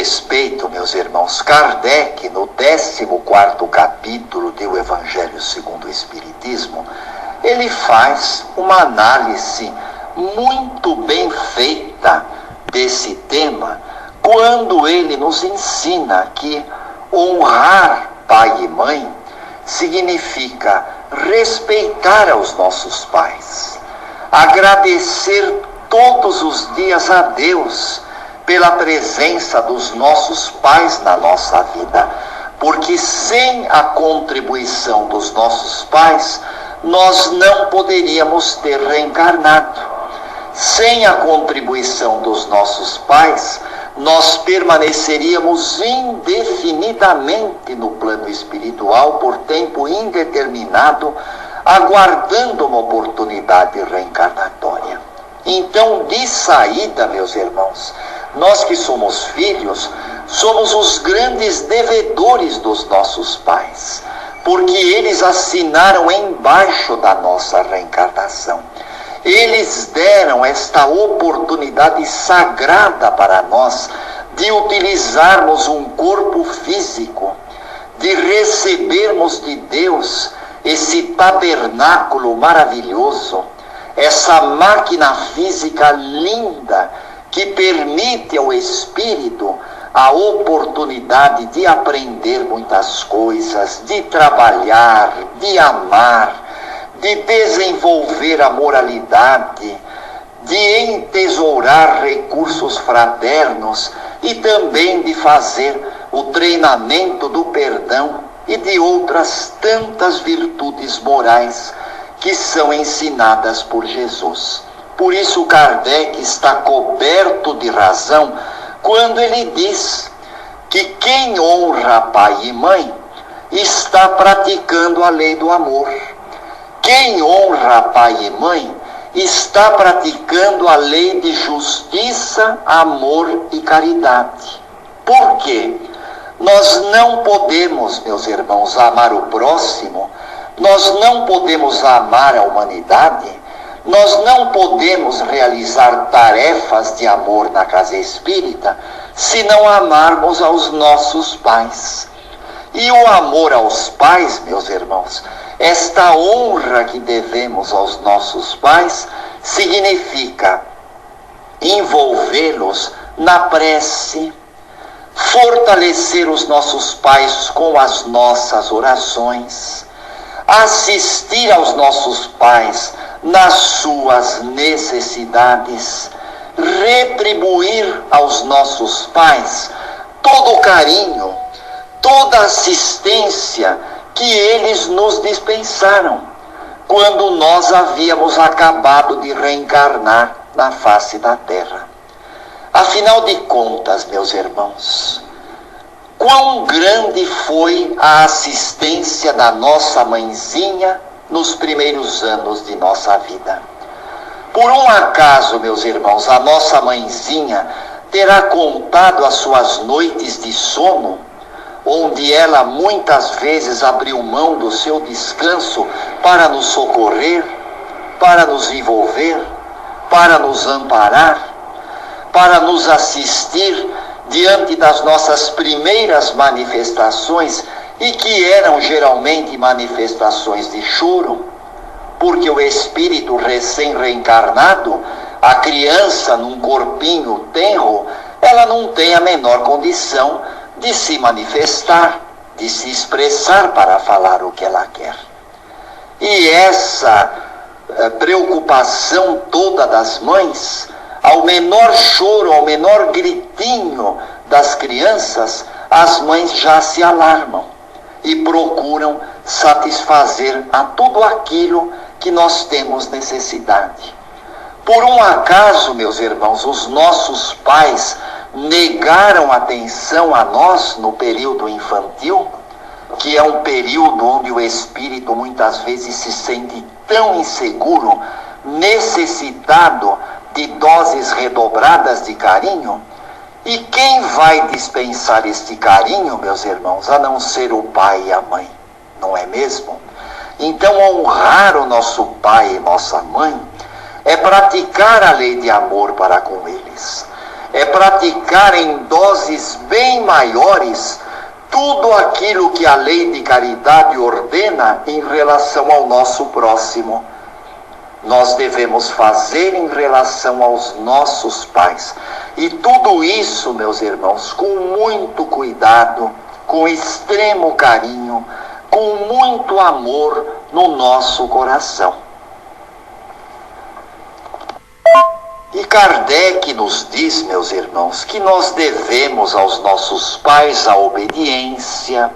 respeito, meus irmãos, Kardec, no 14º capítulo do Evangelho segundo o Espiritismo, ele faz uma análise muito bem feita desse tema, quando ele nos ensina que honrar pai e mãe significa respeitar aos nossos pais, agradecer todos os dias a Deus pela presença dos nossos pais na nossa vida, porque sem a contribuição dos nossos pais, nós não poderíamos ter reencarnado. Sem a contribuição dos nossos pais, nós permaneceríamos indefinidamente no plano espiritual por tempo indeterminado, aguardando uma oportunidade reencarnatória. Então, de saída, meus irmãos, nós que somos filhos, somos os grandes devedores dos nossos pais, porque eles assinaram embaixo da nossa reencarnação. Eles deram esta oportunidade sagrada para nós de utilizarmos um corpo físico, de recebermos de Deus esse tabernáculo maravilhoso, essa máquina física linda que permite ao espírito a oportunidade de aprender muitas coisas, de trabalhar, de amar, de desenvolver a moralidade, de entesourar recursos fraternos e também de fazer o treinamento do perdão e de outras tantas virtudes morais que são ensinadas por Jesus. Por isso Kardec está coberto de razão quando ele diz que quem honra pai e mãe está praticando a lei do amor. Quem honra pai e mãe está praticando a lei de justiça, amor e caridade. Por quê? Nós não podemos, meus irmãos, amar o próximo, nós não podemos amar a humanidade, nós não podemos realizar tarefas de amor na casa espírita se não amarmos aos nossos pais. E o amor aos pais, meus irmãos, esta honra que devemos aos nossos pais, significa envolvê-los na prece, fortalecer os nossos pais com as nossas orações, assistir aos nossos pais nas suas necessidades, retribuir aos nossos pais todo o carinho, toda a assistência que eles nos dispensaram, quando nós havíamos acabado de reencarnar na face da terra. Afinal de contas, meus irmãos, quão grande foi a assistência da nossa mãezinha nos primeiros anos de nossa vida. Por um acaso, meus irmãos, a nossa mãezinha terá contado as suas noites de sono, onde ela muitas vezes abriu mão do seu descanso para nos socorrer, para nos envolver, para nos amparar, para nos assistir diante das nossas primeiras manifestações, e que eram geralmente manifestações de choro, porque o espírito recém-reencarnado, a criança num corpinho tenro, ela não tem a menor condição de se manifestar, de se expressar para falar o que ela quer. E essa preocupação toda das mães, ao menor choro, ao menor gritinho das crianças, as mães já se alarmam e procuram satisfazer a tudo aquilo que nós temos necessidade. Por um acaso, meus irmãos, os nossos pais negaram atenção a nós no período infantil, que é um período onde o espírito muitas vezes se sente tão inseguro, necessitado de doses redobradas de carinho? E quem vai dispensar este carinho, meus irmãos, a não ser o pai e a mãe, não é mesmo? Então, honrar o nosso pai e nossa mãe é praticar a lei de amor para com eles, é praticar em doses bem maiores tudo aquilo que a lei de caridade ordena em relação ao nosso próximo. Nós devemos fazer em relação aos nossos pais. E tudo isso, meus irmãos, com muito cuidado, com extremo carinho, com muito amor no nosso coração. E Kardec nos diz, meus irmãos, que nós devemos aos nossos pais a obediência,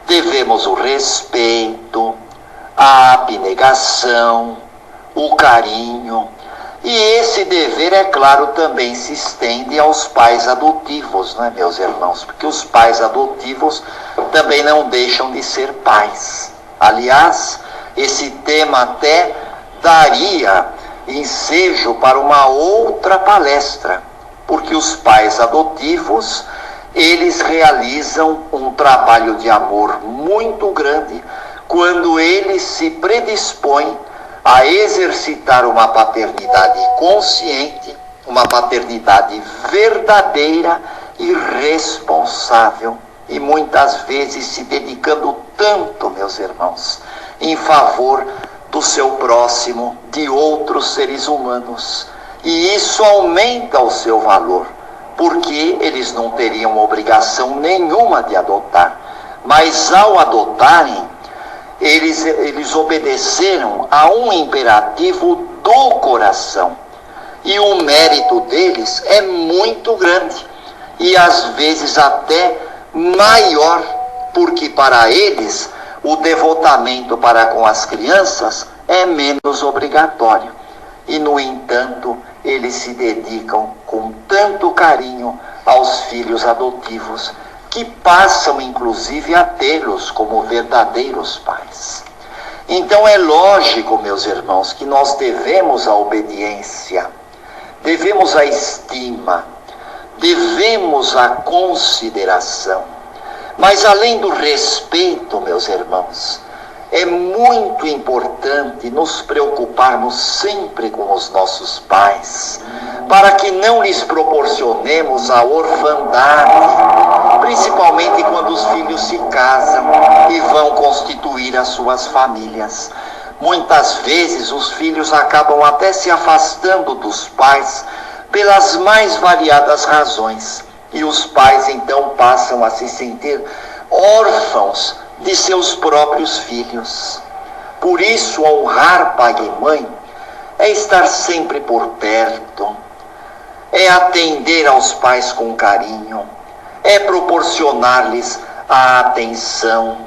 devemos o respeito, a abnegação, o carinho. E esse dever, é claro, também se estende aos pais adotivos, não é, meus irmãos? Porque os pais adotivos também não deixam de ser pais. Aliás, esse tema até daria ensejo para uma outra palestra, porque os pais adotivos, eles realizam um trabalho de amor muito grande quando eles se predispõem a exercitar uma paternidade consciente, uma paternidade verdadeira e responsável, e muitas vezes se dedicando tanto, meus irmãos, em favor do seu próximo, de outros seres humanos. E isso aumenta o seu valor, porque eles não teriam obrigação nenhuma de adotar. Mas ao adotarem, eles obedeceram a um imperativo do coração. E o mérito deles é muito grande. E às vezes até maior, porque para eles o devotamento para com as crianças é menos obrigatório. E, no entanto, eles se dedicam com tanto carinho aos filhos adotivos, que passam, inclusive, a tê-los como verdadeiros pais. Então, é lógico, meus irmãos, que nós devemos a obediência, devemos a estima, devemos a consideração. Mas além do respeito, meus irmãos, é muito importante nos preocuparmos sempre com os nossos pais, para que não lhes proporcionemos a orfandade, principalmente quando os filhos se casam e vão constituir as suas famílias. Muitas vezes os filhos acabam até se afastando dos pais pelas mais variadas razões. E os pais então passam a se sentir órfãos de seus próprios filhos. Por isso, honrar pai e mãe é estar sempre por perto, é atender aos pais com carinho, é proporcionar-lhes a atenção,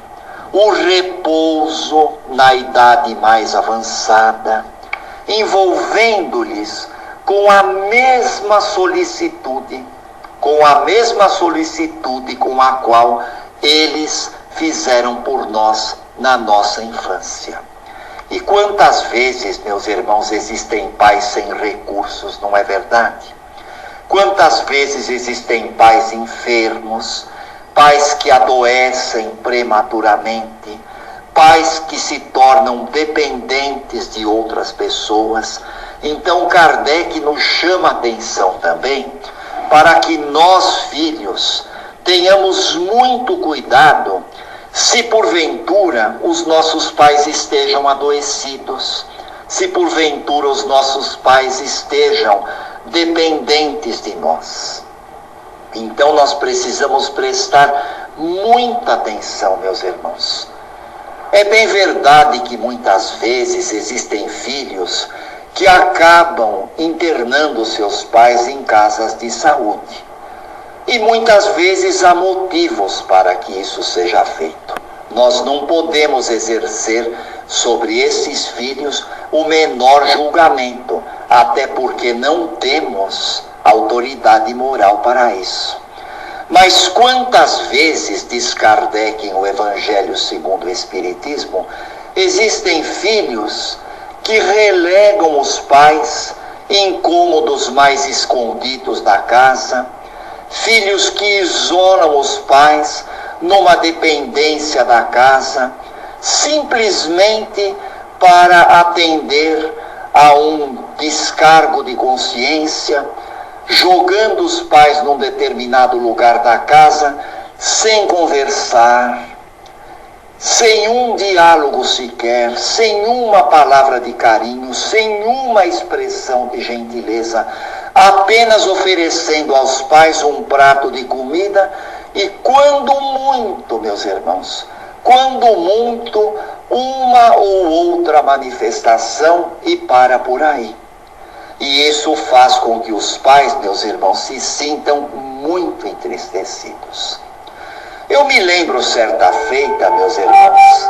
o repouso na idade mais avançada, envolvendo-lhes com a mesma solicitude com a qual eles fizeram por nós na nossa infância. E quantas vezes, meus irmãos, existem pais sem recursos, não é verdade? Quantas vezes existem pais enfermos, pais que adoecem prematuramente, pais que se tornam dependentes de outras pessoas. Então Kardec nos chama a atenção também para que nós, filhos, tenhamos muito cuidado se porventura os nossos pais estejam adoecidos, se porventura os nossos pais estejam dependentes de nós. Então nós precisamos prestar muita atenção, meus irmãos. É bem verdade que muitas vezes existem filhos que acabam internando seus pais em casas de saúde. E muitas vezes há motivos para que isso seja feito. Nós não podemos exercer sobre esses filhos o menor julgamento, até porque não temos autoridade moral para isso. Mas quantas vezes, diz Kardec em O Evangelho segundo o Espiritismo, existem filhos que relegam os pais em cômodos mais escondidos da casa, filhos que isolam os pais numa dependência da casa, simplesmente para atender a um descargo de consciência, jogando os pais num determinado lugar da casa, sem conversar, sem um diálogo sequer, sem uma palavra de carinho, sem uma expressão de gentileza, apenas oferecendo aos pais um prato de comida e, quando muito, meus irmãos, quando muito, uma ou outra manifestação e para por aí. E isso faz com que os pais, meus irmãos, se sintam muito entristecidos. Eu me lembro certa feita, meus irmãos,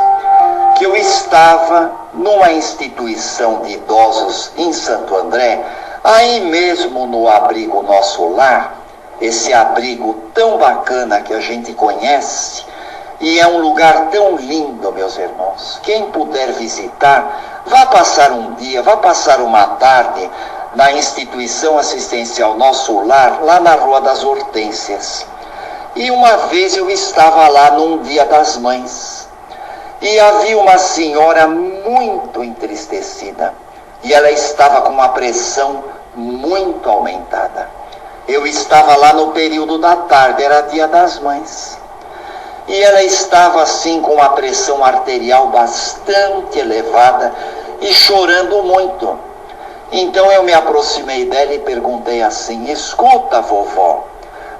que eu estava numa instituição de idosos em Santo André, aí mesmo no abrigo Nosso Lar, esse abrigo tão bacana que a gente conhece, e é um lugar tão lindo, meus irmãos. Quem puder visitar, vá passar um dia, vá passar uma tarde na instituição assistencial Nosso Lar, lá na Rua das Hortênsias. E uma vez eu estava lá num Dia das Mães, e havia uma senhora muito entristecida, e ela estava com uma pressão muito aumentada. Eu estava lá no período da tarde, era Dia das Mães. E ela estava assim com uma pressão arterial bastante elevada e chorando muito. Então eu me aproximei dela e perguntei assim: escuta, vovó,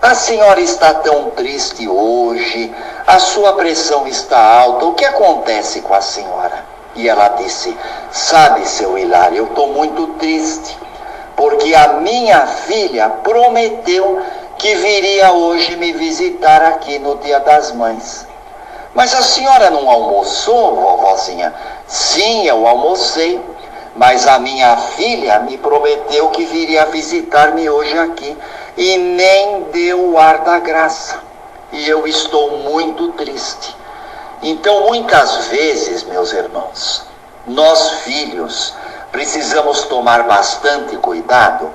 a senhora está tão triste hoje, a sua pressão está alta, o que acontece com a senhora? E ela disse: sabe, seu Hilário, eu estou muito triste, porque a minha filha prometeu que viria hoje me visitar aqui no Dia das Mães. Mas a senhora não almoçou, vovozinha? Sim, eu almocei, mas a minha filha me prometeu que viria visitar-me hoje aqui e nem deu o ar da graça. E eu estou muito triste. Então, muitas vezes, meus irmãos, nós filhos precisamos tomar bastante cuidado,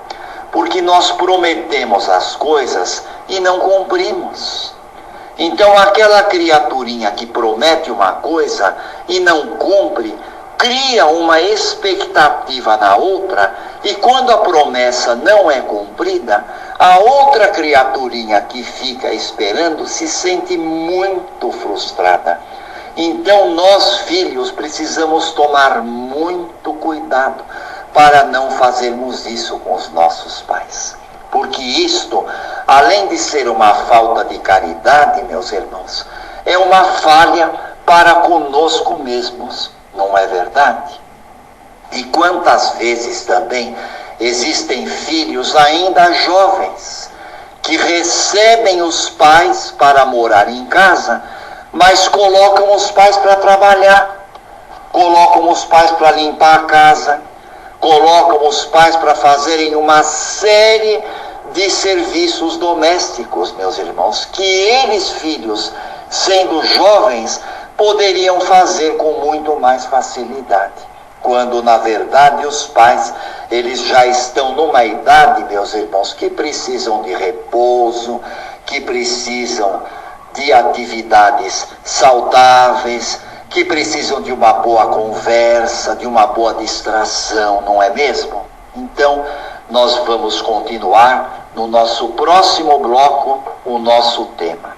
porque nós prometemos as coisas e não cumprimos. Então, aquela criaturinha que promete uma coisa e não cumpre, cria uma expectativa na outra, e quando a promessa não é cumprida, a outra criaturinha que fica esperando se sente muito frustrada. Então, nós, filhos, precisamos tomar muito cuidado para não fazermos isso com os nossos pais. Porque isto, além de ser uma falta de caridade, meus irmãos, é uma falha para conosco mesmos, não é verdade? E quantas vezes também existem filhos ainda jovens que recebem os pais para morar em casa, mas colocam os pais para trabalhar, colocam os pais para limpar a casa, colocam os pais para fazerem uma série de serviços domésticos, meus irmãos, que eles, filhos, sendo jovens, poderiam fazer com muito mais facilidade. Quando, na verdade, os pais, eles já estão numa idade, meus irmãos, que precisam de repouso, que precisam de atividades saudáveis, que precisam de uma boa conversa, de uma boa distração, não é mesmo? Então, nós vamos continuar no nosso próximo bloco o nosso tema.